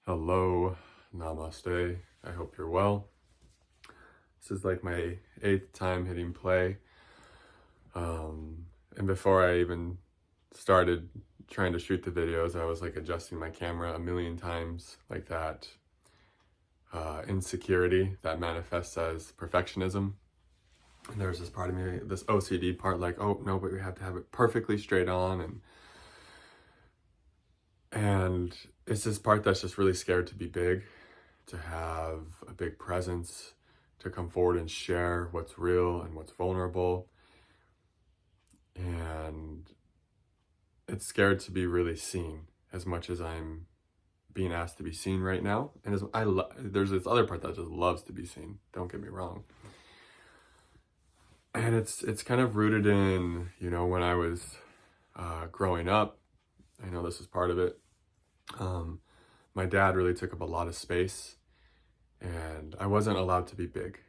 Hello, namaste. I hope you're well. This is like my 8th time hitting play. And before I even started trying to shoot the videos, I was like adjusting my camera a million times, like that insecurity that manifests as perfectionism. And there's this part of me, this OCD part, like, oh no, but we have to have it perfectly straight on, and it's this part that's just really scared to be big, to have a big presence, to come forward and share what's real and what's vulnerable. And it's scared to be really seen as much as I'm being asked to be seen right now. And there's this other part that just loves to be seen, don't get me wrong. And it's kind of rooted in, when I was growing up. I know this is part of it. My dad really took up a lot of space, and I wasn't allowed to be big,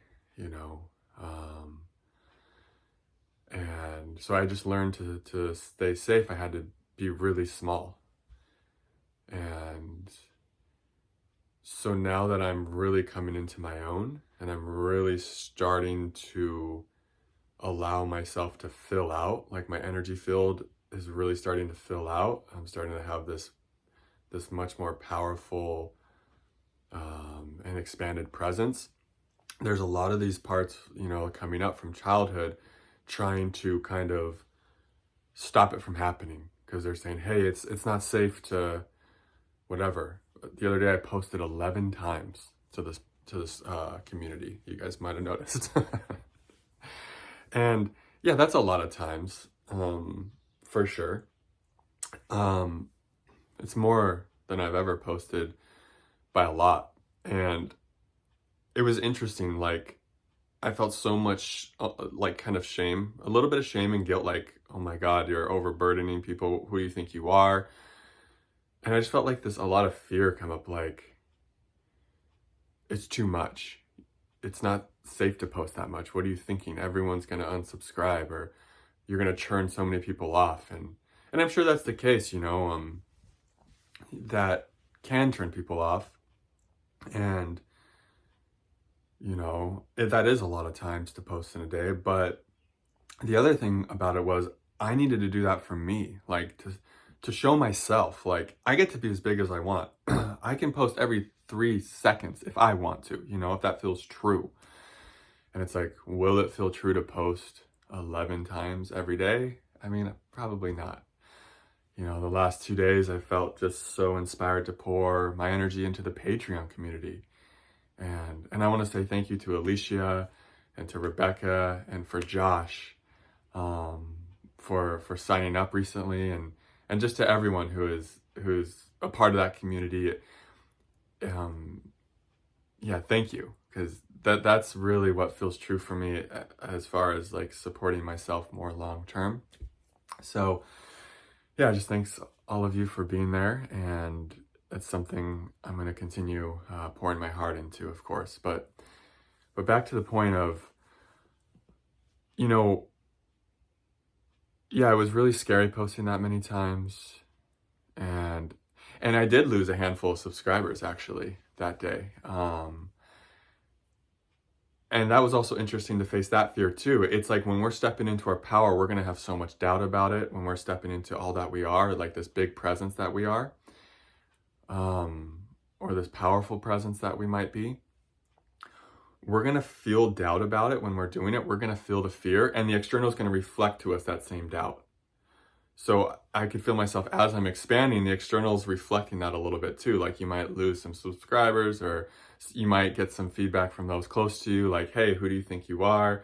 and so I just learned to stay safe. I had to be really small. And so now that I'm really coming into my own, and I'm really starting to allow myself to fill out, like my energy field is really starting to fill out. I'm starting to have this much more powerful and expanded presence. There's a lot of these parts, coming up from childhood, trying to kind of stop it from happening, because they're saying, hey, it's not safe to whatever. The other day I posted 11 times to this community. You guys might have noticed. And yeah, that's a lot of times, for sure. It's more than I've ever posted by a lot. And it was interesting, like, I felt so much like kind of shame, a little bit of shame and guilt, like, oh my God, you're overburdening people. Who do you think you are? And I just felt like a lot of fear come up, like, it's too much. It's not safe to post that much. What are you thinking? Everyone's going to unsubscribe, or you're going to churn so many people off. And I'm sure that's the case, that can turn people off. And, that is a lot of times to post in a day. But the other thing about it was I needed to do that for me, like to show myself, like, I get to be as big as I want. I can post every 3 seconds if I want to, if that feels true. And it's like, will it feel true to post 11 times every day? I mean, probably not. The last 2 days I felt just so inspired to pour my energy into the Patreon community. And I want to say thank you to Alicia and to Rebecca and for Josh, for signing up recently, and just to everyone who's a part of that community. Yeah, thank you, because that's really what feels true for me as far as like supporting myself more long term. So yeah, just thanks all of you for being there, and it's something I'm going to continue pouring my heart into, of course. But back to the point of, yeah, it was really scary posting that many times, and I did lose a handful of subscribers actually that day. And that was also interesting to face that fear too. It's like when we're stepping into our power, we're going to have so much doubt about it. When we're stepping into all that we are, like this big presence that we are, or this powerful presence that we might be, we're going to feel doubt about it when we're doing it. We're going to feel the fear, and the external is going to reflect to us that same doubt. So I could feel myself as I'm expanding, the external is reflecting that a little bit too. Like you might lose some subscribers, or you might get some feedback from those close to you, like, hey, who do you think you are?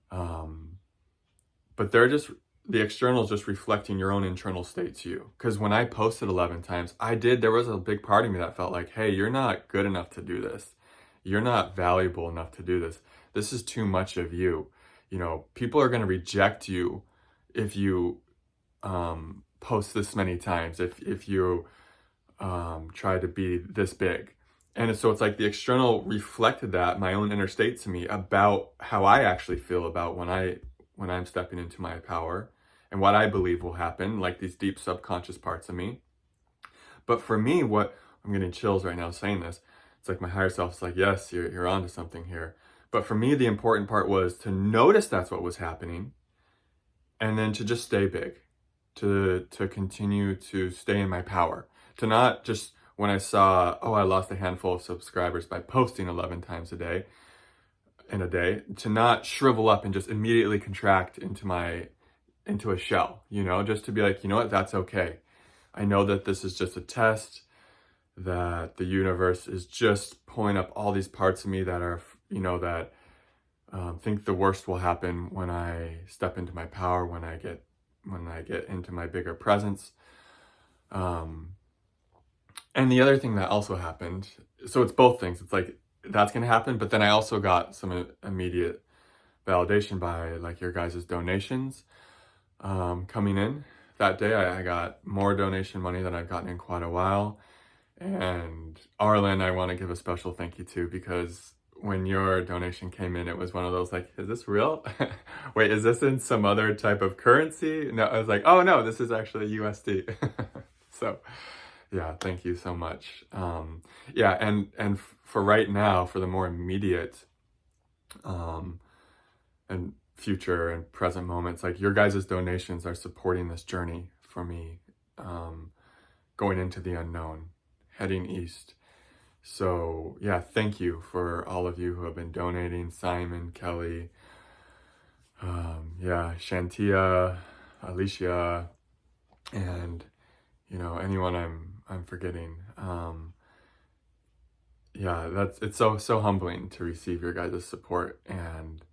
But the external is just reflecting your own internal state to you. Because when I posted 11 times, there was a big part of me that felt like, hey, you're not good enough to do this. You're not valuable enough to do this. This is too much of you. People are going to reject you if you post this many times, if you try to be this big. And so it's like the external reflected that, my own inner state, to me about how I actually feel about when I'm stepping into my power, and what I believe will happen, like these deep subconscious parts of me. But for me, what I'm getting chills right now saying this. It's like my higher self's like, yes, you're onto something here. But for me, the important part was to notice that's what was happening, and then to just stay big, to continue to stay in my power, to not just when I saw, oh, I lost a handful of subscribers by posting 11 times a day in a day, to not shrivel up and just immediately contract into a shell, just to be like, you know what, that's okay. I know that this is just a test, that the universe is just pulling up all these parts of me that are, that think the worst will happen when I step into my power, when I get into my bigger presence. And the other thing that also happened, so it's both things. It's like that's gonna happen, but then I also got some immediate validation by like your guys' donations coming in. That day I got more donation money than I've gotten in quite a while. And Arlen, I want to give a special thank you to, because when your donation came in, it was one of those like, is this real? Wait, is this in some other type of currency? No, I was like, oh no, this is actually USD. So yeah, thank you so much. Yeah, and for right now, for the more immediate and future and present moments, like your guys' donations are supporting this journey for me, going into the unknown, heading east. So yeah, thank you for all of you who have been donating. Simon, Kelly, Shantia, Alicia, and anyone I'm forgetting. It's so humbling to receive your guys' support. And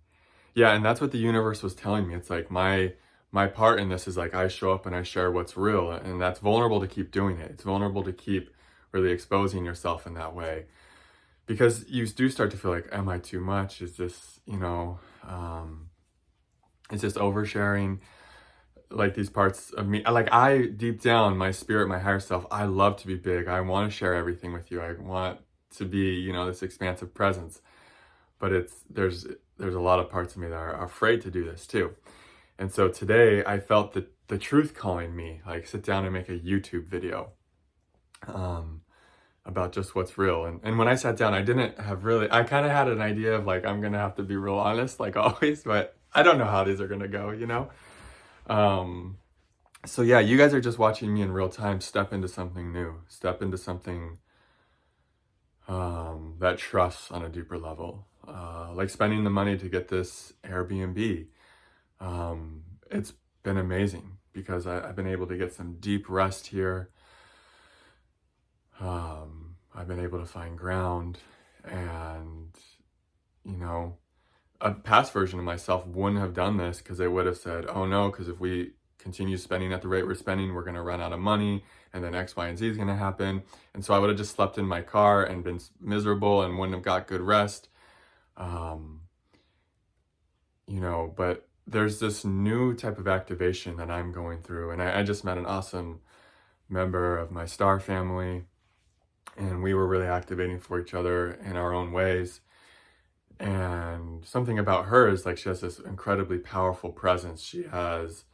that's what the universe was telling me. It's like my part in this is like, I show up and I share what's real, and that's vulnerable to keep doing it. It's vulnerable to keep really exposing yourself in that way, because you do start to feel like, am I too much? Is this, it's just oversharing, like these parts of me. Like I, deep down, my spirit, my higher self, I love to be big. I want to share everything with you. I want to be, this expansive presence, but there's a lot of parts of me that are afraid to do this too. And so today I felt the truth calling me, like, sit down and make a YouTube video about just what's real. And when I sat down, I didn't have really, I kind of had an idea of like, I'm going to have to be real honest, like always, but I don't know how these are going to go, So yeah, you guys are just watching me in real time step into something new, step into something that trusts on a deeper level, like spending the money to get this Airbnb. It's been amazing because I've been able to get some deep rest here. I've been able to find ground, and a past version of myself wouldn't have done this, because they would have said, oh no, because if we continue spending at the rate we're spending, we're going to run out of money, and then X, Y, and Z is going to happen. And so I would have just slept in my car and been miserable and wouldn't have got good rest. But there's this new type of activation that I'm going through. And I just met an awesome member of my star family, and we were really activating for each other in our own ways. And something about her is like, she has this incredibly powerful presence. She just,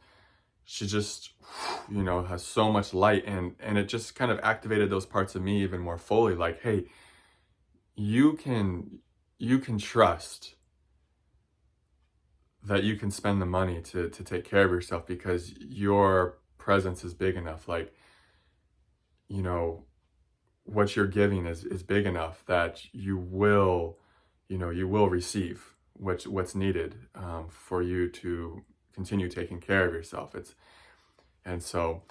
has so much light, and it just kind of activated those parts of me even more fully. Like, hey, you can trust that you can spend the money to take care of yourself, because your presence is big enough. Like, what you're giving is big enough that you will receive what's needed for you to continue taking care of yourself. And so,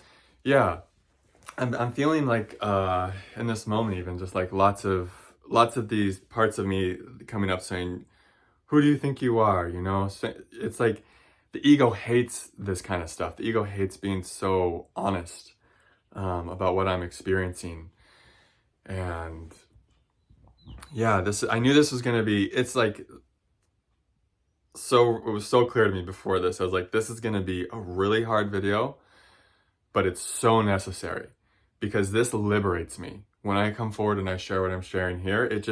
yeah, I'm feeling like in this moment, even just like lots of these parts of me coming up saying, who do you think you are? So it's like the ego hates this kind of stuff. The ego hates being so honest about what I'm experiencing. And yeah, I knew this was going to be, it's like, it was so clear to me before this. I was like, this is going to be a really hard video, but it's so necessary, because this liberates me. When I come forward and I share what I'm sharing here, it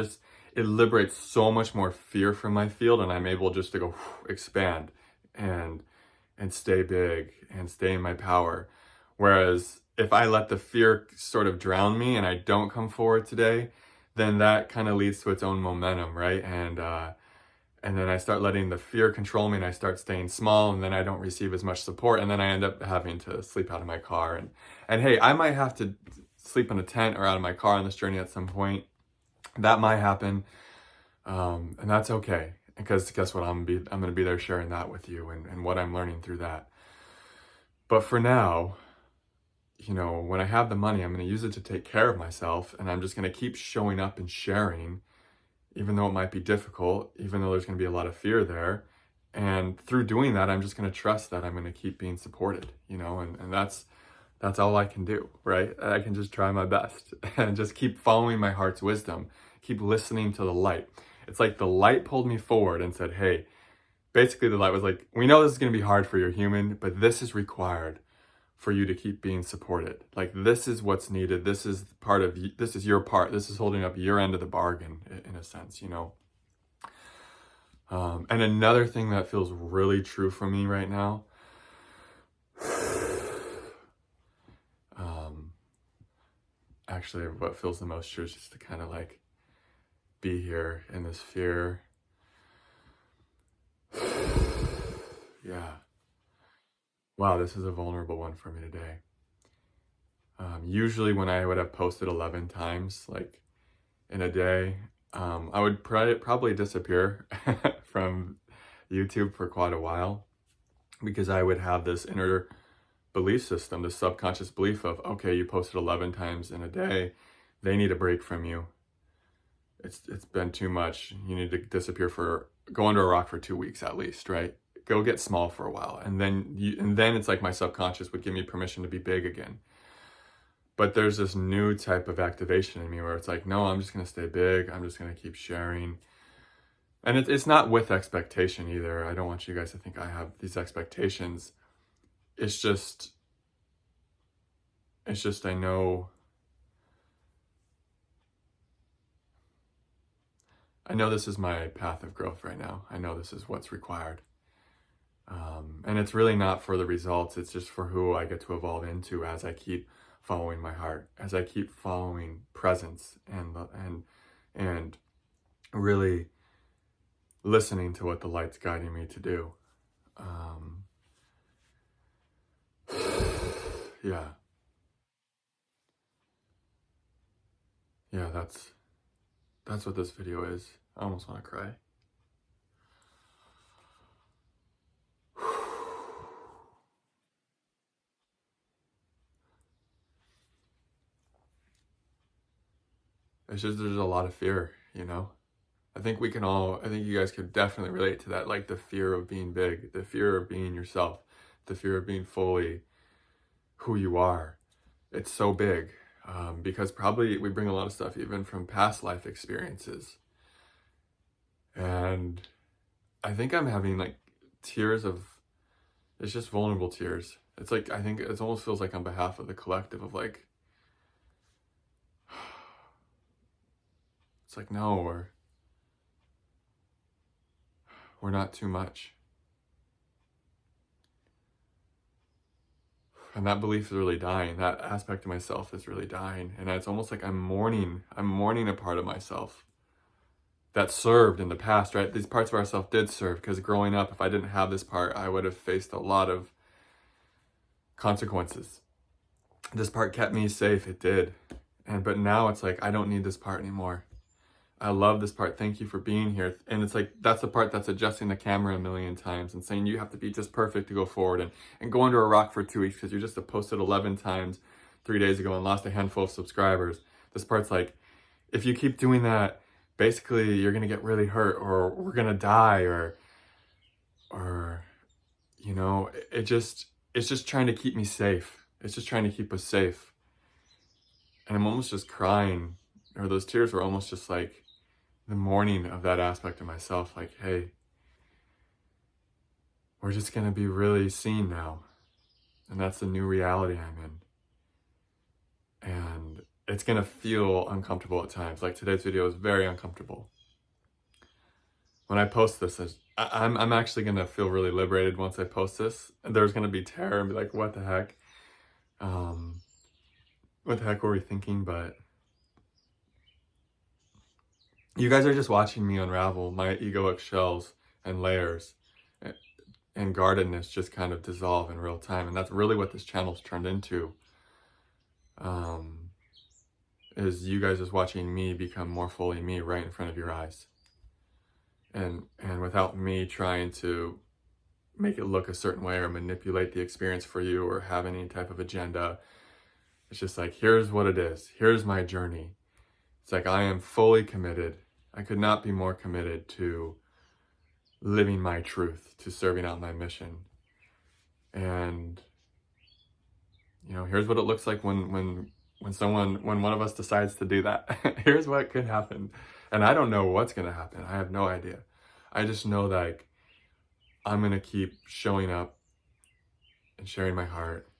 liberates so much more fear from my field, and I'm able just to go expand and stay big and stay in my power. Whereas if I let the fear sort of drown me and I don't come forward today, then that kind of leads to its own momentum, right? And then I start letting the fear control me and I start staying small, and then I don't receive as much support, and then I end up having to sleep out of my car. And hey, I might have to sleep in a tent or out of my car on this journey at some point. That might happen. And that's okay, because guess what? I'm gonna be there sharing that with you and what I'm learning through that. But for now, when I have the money, I'm gonna use it to take care of myself, and I'm just gonna keep showing up and sharing, even though it might be difficult, even though there's gonna be a lot of fear there. And through doing that, I'm just gonna trust that I'm gonna keep being supported, and that's all I can do, right? I can just try my best and just keep following my heart's wisdom, keep listening to the light. It's like the light pulled me forward and said, hey, basically the light was like, we know this is going to be hard for your human, but this is required for you to keep being supported. Like, this is what's needed. This is this is your part. This is holding up your end of the bargain in a sense, And another thing that feels really true for me right now, actually what feels the most true is just to kind of like be here in this fear. Yeah. Wow, this is a vulnerable one for me today. Usually when I would have posted 11 times, like in a day, I would probably disappear from YouTube for quite a while, because I would have this inner belief system, this subconscious belief of, okay, you posted 11 times in a day, they need a break from you. It's been too much. You need to disappear go under a rock for 2 weeks at least, right? Go get small for a while. And then it's like my subconscious would give me permission to be big again. But there's this new type of activation in me where it's like, no, I'm just going to stay big. I'm just going to keep sharing. And it's not with expectation either. I don't want you guys to think I have these expectations. It's just I know this is my path of growth right now. I know this is what's required. And it's really not for the results. It's just for who I get to evolve into as I keep following my heart, as I keep following presence and really listening to what the light's guiding me to do. Yeah. Yeah, that's what this video is. I almost want to cry. It's just, there's a lot of fear, I think you guys could definitely relate to that, like the fear of being big, the fear of being yourself, the fear of being fully who you are. It's so big, because probably we bring a lot of stuff even from past life experiences. And I think I'm having like tears of, it's just vulnerable tears. It's like, I think it almost feels like on behalf of the collective of like, it's like, no, we're not too much. And that belief is really dying. That aspect of myself is really dying. And it's almost like I'm mourning a part of myself that served in the past, right? These parts of ourself did serve, because growing up, if I didn't have this part, I would have faced a lot of consequences. This part kept me safe, it did. But now it's like, I don't need this part anymore. I love this part. Thank you for being here. And it's like, that's the part that's adjusting the camera a million times and saying you have to be just perfect to go forward and go under a rock for 2 weeks because you just posted 11 times 3 days ago and lost a handful of subscribers. This part's like, if you keep doing that, basically you're going to get really hurt, or we're going to die, or it's just trying to keep me safe. It's just trying to keep us safe. And I'm almost just crying, or those tears were almost just like the mourning of that aspect of myself. Like, hey, we're just going to be really seen now. And that's the new reality I'm in. And it's going to feel uncomfortable at times. Like today's video is very uncomfortable. When I post this, I'm actually going to feel really liberated once I post this. And there's going to be terror and be like, what the heck? what the heck were we thinking? But you guys are just watching me unravel my egoic shells and layers, and guardedness just kind of dissolve in real time. And that's really what this channel's turned into, is you guys just watching me become more fully me right in front of your eyes. And without me trying to make it look a certain way or manipulate the experience for you or have any type of agenda. It's just like, here's what it is. Here's my journey. It's like, I am fully committed. I could not be more committed to living my truth, to serving out my mission. And, you know, here's what it looks like when one of us decides to do that. Here's what could happen. And I don't know what's going to happen. I have no idea. I just know that, like, I'm going to keep showing up and sharing my heart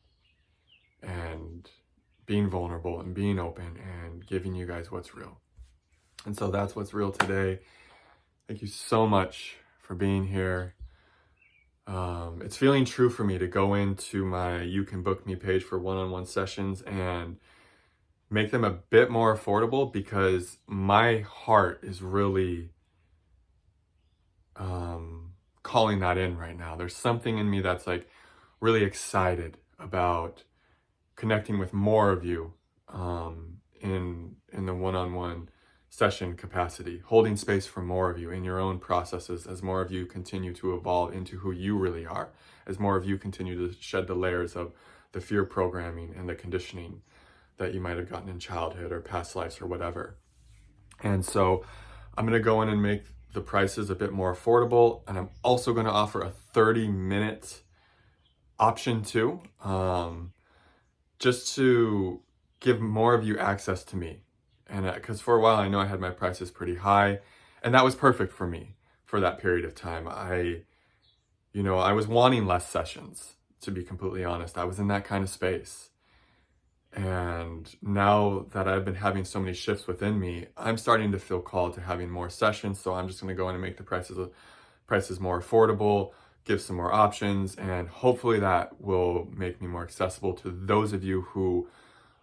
and being vulnerable and being open and giving you guys what's real. And so that's what's real today. Thank you so much for being here. It's feeling true for me to go into my You Can Book Me page for one-on-one sessions and make them a bit more affordable, because my heart is really calling that in right now. There's something in me that's like really excited about connecting with more of you in the one-on-one session capacity, holding space for more of you in your own processes as more of you continue to evolve into who you really are, as more of you continue to shed the layers of the fear programming and the conditioning that you might have gotten in childhood or past lives or whatever. And so I'm going to go in and make the prices a bit more affordable, and I'm also going to offer a 30-minute option too, just to give more of you access to me. And because for a while I know I had my prices pretty high, and that was perfect for me for that period of time. I was wanting less sessions, to be completely honest. I was in that kind of space. And now that I've been having so many shifts within me, I'm starting to feel called to having more sessions. So I'm just going to go in and make the prices more affordable, give some more options, and hopefully that will make me more accessible to those of you who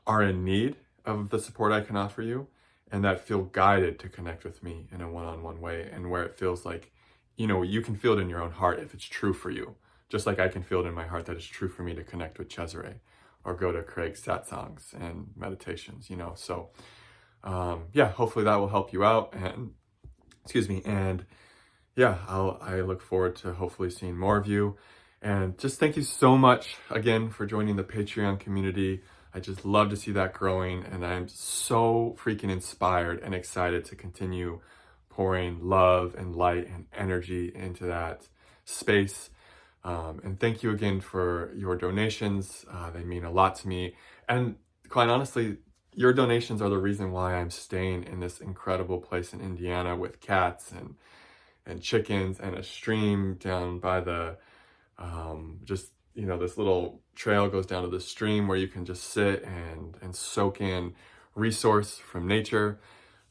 are in need of the support I can offer you, and that feel guided to connect with me in a one-on-one way, and where it feels like, you can feel it in your own heart if it's true for you, just like I can feel it in my heart that it's true for me to connect with Cesare or go to Craig's satsangs and meditations, So, hopefully that will help you out. And, I look forward to hopefully seeing more of you. And just thank you so much again for joining the Patreon community. I just love to see that growing, and I'm so freaking inspired and excited to continue pouring love and light and energy into that space. And thank you again for your donations. They mean a lot to me. And quite honestly, your donations are the reason why I'm staying in this incredible place in Indiana with cats and chickens and a stream down by the, this little trail goes down to the stream where you can just sit and soak in resource from nature.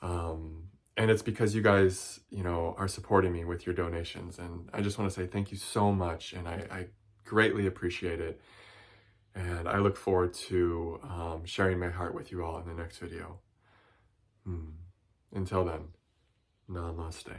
And it's because you guys, are supporting me with your donations. And I just want to say thank you so much. And I greatly appreciate it. And I look forward to sharing my heart with you all in the next video. Until then, namaste.